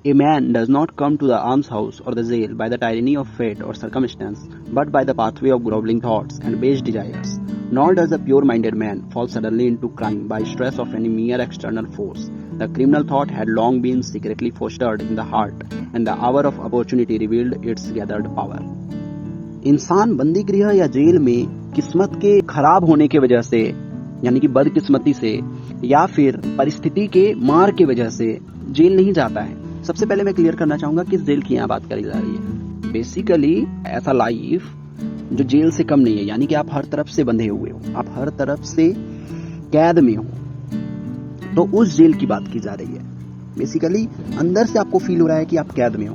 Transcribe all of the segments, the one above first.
A man does not come to the almshouse or the jail by the tyranny of fate or circumstance, but by the pathway of groveling thoughts and base desires. Nor does a pure-minded man fall suddenly into crime by stress of any mere external force. The criminal thought had long been secretly fostered in the heart, and the hour of opportunity revealed its gathered power. इंसान बंदी गृह या jail में किस्मत के खराब होने की वजह से, यानी कि बदकिस्मती से, या फिर परिस्थिति के मार की वजह से जेल नहीं जाता है। सबसे पहले मैं क्लियर करना चाहूंगा किस जेल की यहाँ बात करी जा रही है। बेसिकली ऐसा लाइफ जो जेल से कम नहीं है, यानी कि आप हर तरफ से बंधे हुए हो, आप हर तरफ से कैद में हो, तो उस जेल की बात की जा रही है। बेसिकली अंदर से आपको फील हो रहा है कि आप कैद में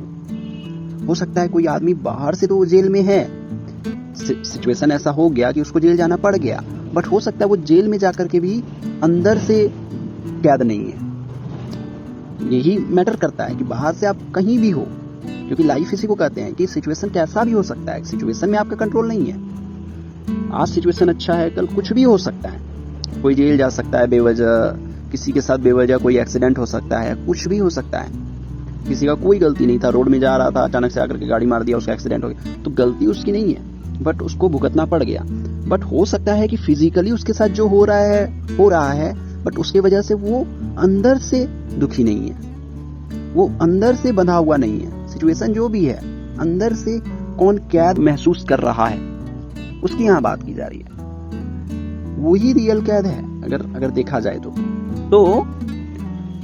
हो सकता है कोई आदमी बाहर से तो वो जेल में है, सिचुएशन ऐसा हो गया कि उसको जेल जाना पड़ गया, बट हो सकता है वो जेल में जाकर के भी अंदर से कैद नहीं है। यही मैटर करता है कि बाहर से आप कहीं भी हो, क्योंकि लाइफ इसी को कहते हैं कि सिचुएशन कैसा भी हो सकता है, सिचुएशन में आपका कंट्रोल नहीं है। आज सिचुएशन अच्छा है, कल कुछ भी हो सकता है। कोई जेल जा सकता है बेवजह, किसी के साथ बेवजह कोई एक्सीडेंट हो सकता है, कुछ भी हो सकता है। किसी का कोई गलती नहीं था, रोड में जा रहा था, अचानक से आकर के गाड़ी मार दिया, उसका एक्सीडेंट हो गया, तो गलती उसकी नहीं है, बट उसको भुगतना पड़ गया। बट हो सकता है कि फिजिकली उसके साथ जो हो रहा है, बट उसके वजह से वो अंदर से दुखी नहीं है, वो अंदर से बंधा हुआ नहीं है। सिचुएशन जो भी है, अंदर से कौन कैद महसूस कर रहा है, उसकी यहाँ बात की जा रही है। वही रियल कैद है अगर देखा जाए तो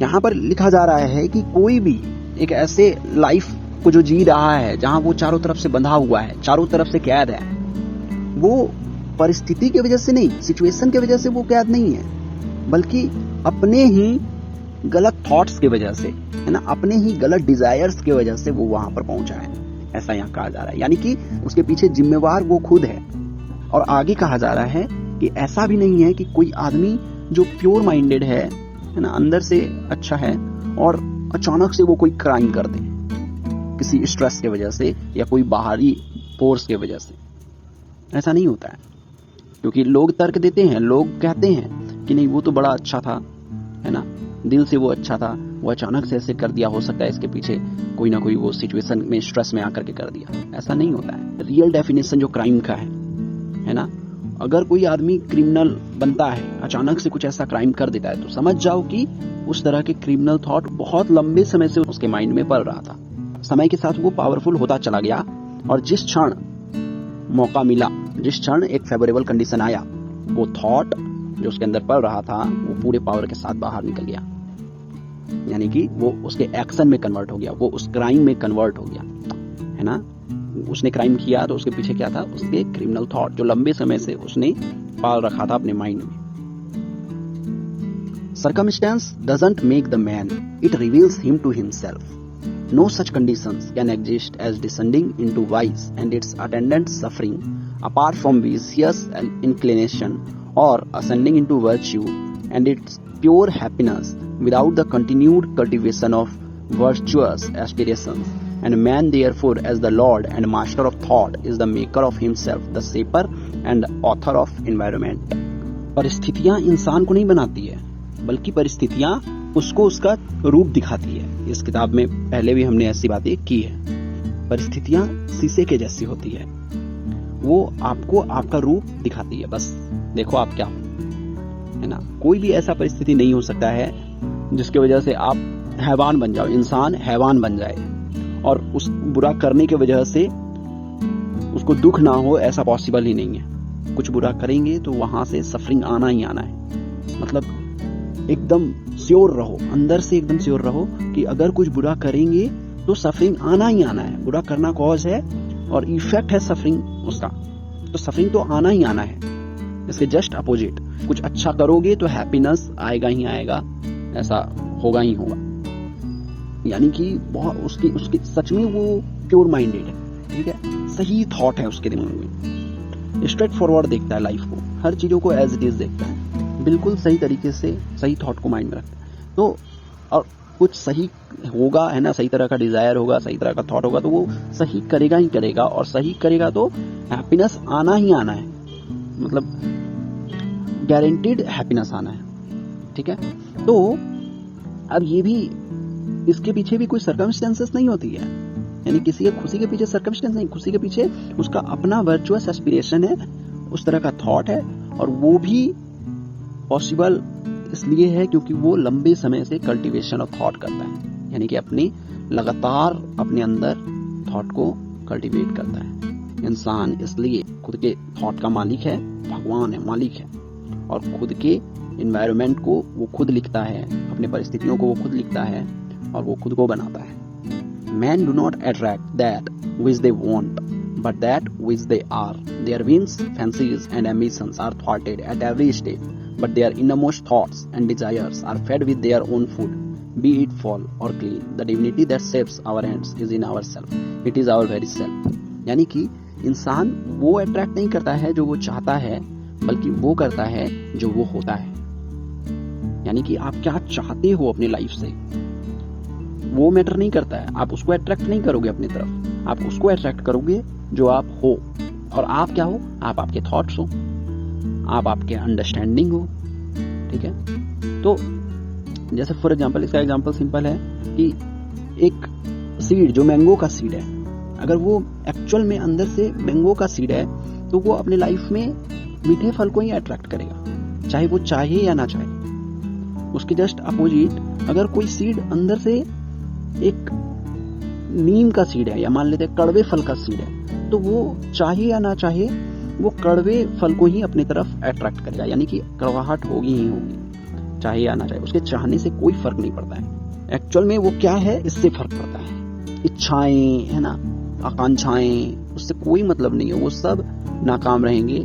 यहाँ पर लिखा जा रहा है कि कोई भी एक ऐसे लाइफ को जो जी रहा है जहां वो चारों तरफ से बंधा हुआ है, चारों तरफ से कैद है, वो परिस्थिति की वजह से नहीं, सिचुएशन की वजह से वो कैद नहीं है, बल्कि अपने ही गलत थॉट्स की वजह से, है ना, अपने ही गलत डिजायर्स की वजह से वो वहां पर पहुंचा है, ऐसा यहाँ कहा जा रहा है। यानी कि उसके पीछे जिम्मेवार वो खुद है। और आगे कहा जा रहा है कि ऐसा भी नहीं है कि कोई आदमी जो प्योर माइंडेड है ना, अंदर से अच्छा है, और अचानक से वो कोई क्राइम कर दे किसी स्ट्रेस की वजह से या कोई बाहरी फोर्स की वजह से। ऐसा नहीं होता है, क्योंकि लोग तर्क देते हैं, लोग कहते हैं कि नहीं वो तो बड़ा अच्छा था, है ना, दिल से वो अच्छा था, वो अचानक से ऐसे कर दिया, हो सकता है इसके पीछे कोई ना कोई वो सिचुएशन में स्ट्रेस में आकर के कर दिया। ऐसा नहीं होता है। रियल डेफिनेशन जो क्राइम का है ना, अगर कोई आदमी क्रिमिनल बनता है, अचानक से कुछ ऐसा क्राइम कर देता है, तो समझ जाओ कि उस तरह के क्रिमिनल थॉट बहुत लंबे समय से उसके माइंड में पल रहा था। समय के साथ वो पावरफुल होता चला गया, और जिस क्षण मौका मिला, जिस क्षण एक फेवरेबल कंडीशन आया, वो थॉट जो उसके अंदर पल रहा था वो पूरे पावर के साथ बाहर निकल गया, यानी कि वो उसके एक्शन में कन्वर्ट हो गया, वो उस क्राइम में कन्वर्ट हो गया, है ना। उसने क्राइम किया तो उसके पीछे क्या था, उसके क्रिमिनल थॉट जो लंबे समय से उसने पाल रखा था अपने माइंड में। Circumstance doesn't make the man, it reveals him to himself. No such conditions can exist as descending into vice and its attendant suffering, apart from vicious inclination, or ascending into virtue and its pure happiness without the continued cultivation of virtuous aspirations. And man therefore, as the Lord and Master of thought, is the maker of himself, the shaper and author of environment. परिस्थितियां इंसान को नहीं बनाती है, बल्कि परिस्थितियां उसको उसका रूप दिखाती है। इस किताब में पहले भी हमने ऐसी बातें की है। परिस्थितियां शीशे के जैसी होती है, वो आपको आपका रूप दिखाती है, बस देखो आप क्या हो, है ना। कोई भी ऐसा परिस्थिति नहीं हो सकता है जिसकी वजह से आप हैवान बन जाओ, इंसान हैवान बन जाए, और उस बुरा करने की वजह से उसको दुख ना हो, ऐसा पॉसिबल ही नहीं है। कुछ बुरा करेंगे तो वहां से सफरिंग आना ही आना है। मतलब एकदम श्योर रहो, अंदर से एकदम श्योर रहो कि अगर कुछ बुरा करेंगे तो सफरिंग आना ही आना है। बुरा करना कॉज है और इफेक्ट है सफरिंग उसका, तो सफरिंग तो आना ही आना है। इसके जस्ट अपोजिट, कुछ अच्छा करोगे तो हैप्पीनेस आएगा ही आएगा, ऐसा होगा ही होगा। यानी कि बहुत उसकी सच में वो प्योर माइंडेड है, ठीक है, सही थॉट है उसके दिमाग में, स्ट्रेट फॉरवर्ड देखता है लाइफ को, हर चीजों को एज इट इज देखता है, बिल्कुल सही तरीके से सही थॉट को माइंड में रखता है। तो और कुछ सही होगा, है ना, सही तरह का डिजायर होगा, सही तरह का थॉट होगा, तो वो सही करेगा ही करेगा, और सही करेगा तो हैप्पीनेस आना ही आना है, मतलब गारंटीड हैप्पीनेस आना है, ठीक है। तो अब ये भी इसके पीछे भी कोई सर्कमस्टेंसेस नहीं होती है, यानी किसी के खुशी के पीछे सर्कमस्टेंस नहीं, खुशी के पीछे उसका अपना वर्चुअस एस्पिरेशन है, उस तरह का थॉट है, और वो भी पॉसिबल इसलिए है क्योंकि वो लंबे समय से कल्टीवेशन ऑफ थॉट करता है, यानी कि अपनी लगातार अपने अंदर थॉट को कल्टीवेट करता है। इंसान इसलिए खुद के थॉट का मालिक है, भगवान है, मालिक है, और खुद के एनवायरनमेंट को वो खुद लिखता है, अपने परिस्थितियों को वो खुद लिखता है और वो खुद को बनाता है। Men do not attract that which they want, but that which they are. Their whims, fancies, and ambitions are thwarted at every step, but their innermost thoughts and desires are fed with their own food, be it foul or clean. The divinity that shapes our hands is in ourselves. It is our very self. यानी कि इंसान वो attract नहीं करता है जो वो चाहता है, बल्कि वो करता है जो वो होता है। यानी कि आप क्या चाहते हो अपनी लाइफ से, वो मैटर नहीं करता है। आप उसको अट्रैक्ट नहीं करोगे अपनी तरफ, आप उसको अट्रैक्ट करोगे जो आप हो। और आप क्या हो? आप आपके थॉट्स हो, आप आपके अंडरस्टैंडिंग हो, ठीक है। तो जैसे फॉर एग्जांपल, इसका एग्जांपल सिंपल है कि एक सीड जो मैंगो का सीड है, अगर वो एक्चुअल में अंदर से मैंगो का सीड है तो वो अपने लाइफ में मीठे फल को ही अट्रैक्ट करेगा, चाहे वो चाहे या ना चाहे। उसके जस्ट अपोजिट अगर कोई सीड अंदर से एक नीम का सीड है, या मान लेते हैं कड़वे फल का सीड है, तो वो चाहे या ना चाहे वो कड़वे फल को ही अपनी तरफ अट्रैक्ट करेगा, यानी कि कड़वाहट होगी ही होगी, चाहे या ना चाहे। उसके चाहने से कोई फर्क नहीं पड़ता है, एक्चुअल में वो क्या है इससे फर्क पड़ता है। इच्छाएं है ना, आकांक्षाएं, उससे कोई मतलब नहीं है, वो सब नाकाम रहेंगे।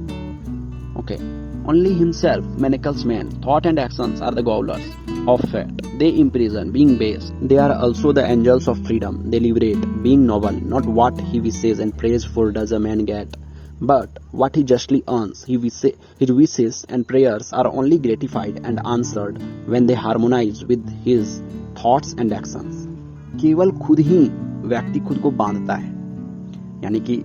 Okay, only himself manacles man. Thought and actions are the gaolers of fate. They imprison, being base. They are also the angels of freedom. They liberate, being noble. Not what he wishes and prays for does a man get, but what he justly earns. His wishes and prayers are only gratified and answered when they harmonize with his thoughts and actions. केवल खुद ही व्यक्ति खुद को बांधता है, यानी कि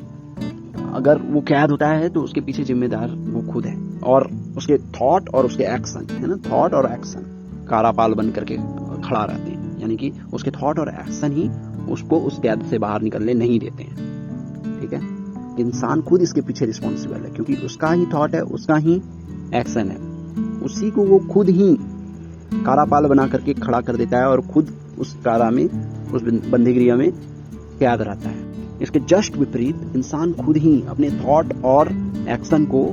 अगर वो कैद होता है तो उसके पीछे जिम्मेदार वो खुद है, और उसके थॉट और उसके एक्शन है ना, थॉट और एक्शन कारापाल बन करके खड़ा रहते हैं, यानी कि उसके थॉट और एक्शन ही उसको उस कैद से बाहर निकलने नहीं देते हैं, ठीक है। इंसान खुद इसके पीछे रिस्पॉन्सिबल है, क्योंकि उसका ही थॉट है, उसका ही एक्शन है, उसी को वो खुद ही कारापाल बना करके खड़ा कर देता है और खुद उस कारा में, उस बंदीगृह में कैद रहता है। इसके जस्ट विपरीत इंसान खुद ही अपने थॉट और एक्शन को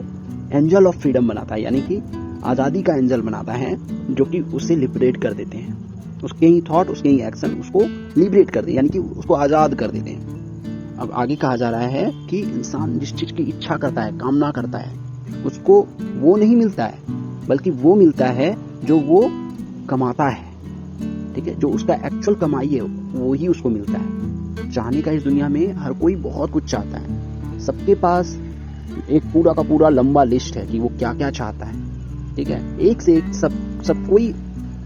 एंजल ऑफ फ्रीडम बनाता है, यानी कि आजादी का एंजल बनाता है, जो कि उसे लिबरेट कर देते हैं। उसके ही थॉट, उसके ही एक्शन उसको लिबरेट कर देते हैं, यानी कि उसको आजाद कर देते हैं। अब आगे कहा जा रहा है कि इंसान जिस चीज की इच्छा करता है, कामना करता है, उसको वो नहीं मिलता है, बल्कि वो मिलता है जो वो कमाता है, ठीक है। जो उसका एक्चुअल कमाई है वो ही उसको मिलता है। चाहने का इस दुनिया में हर कोई बहुत कुछ चाहता है, सबके पास एक पूरा का पूरा लंबा लिस्ट है कि वो क्या क्या चाहता है, ठीक है। एक से एक सब कोई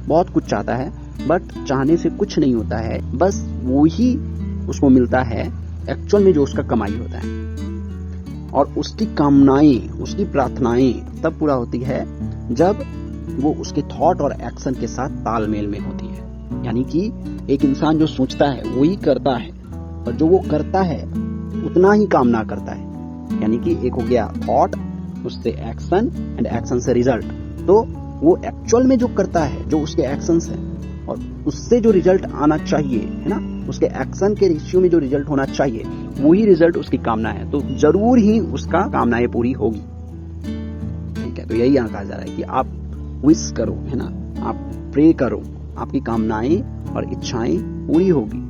बहुत कुछ चाहता है, बट चाहने से कुछ नहीं होता है, बस वो ही उसको मिलता है एक्चुअल में जो उसका कमाई होता है। और उसकी कामनाएं, उसकी प्रार्थनाएं तब पूरा होती है जब वो उसके थॉट और एक्शन के साथ तालमेल में होती है, यानी कि एक इंसान जो सोचता है वही करता है, और जो वो करता है उतना ही कामना करता है, यानी कि एक हो गया थॉट, उससे एक्शन, एंड एक्शन से रिजल्ट। तो वो एक्चुअल में जो करता है, जो उसके एक्शंस हैं, और उससे जो रिजल्ट आना चाहिए है ना, उसके एक्शन के रेशियो में जो रिजल्ट होना चाहिए, वही रिजल्ट उसकी कामना है, तो जरूर ही उसका कामनाएं पूरी होगी, ठीक है। तो यही यहाँ कहा जा रहा है कि आप विश करो, है ना, आप प्रे करो, आपकी कामनाएं और इच्छाएं पूरी होगी,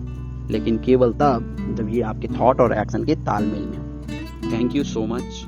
लेकिन केवल तब जब ये आपके थॉट और एक्शन के तालमेल में हो। Thank you so much.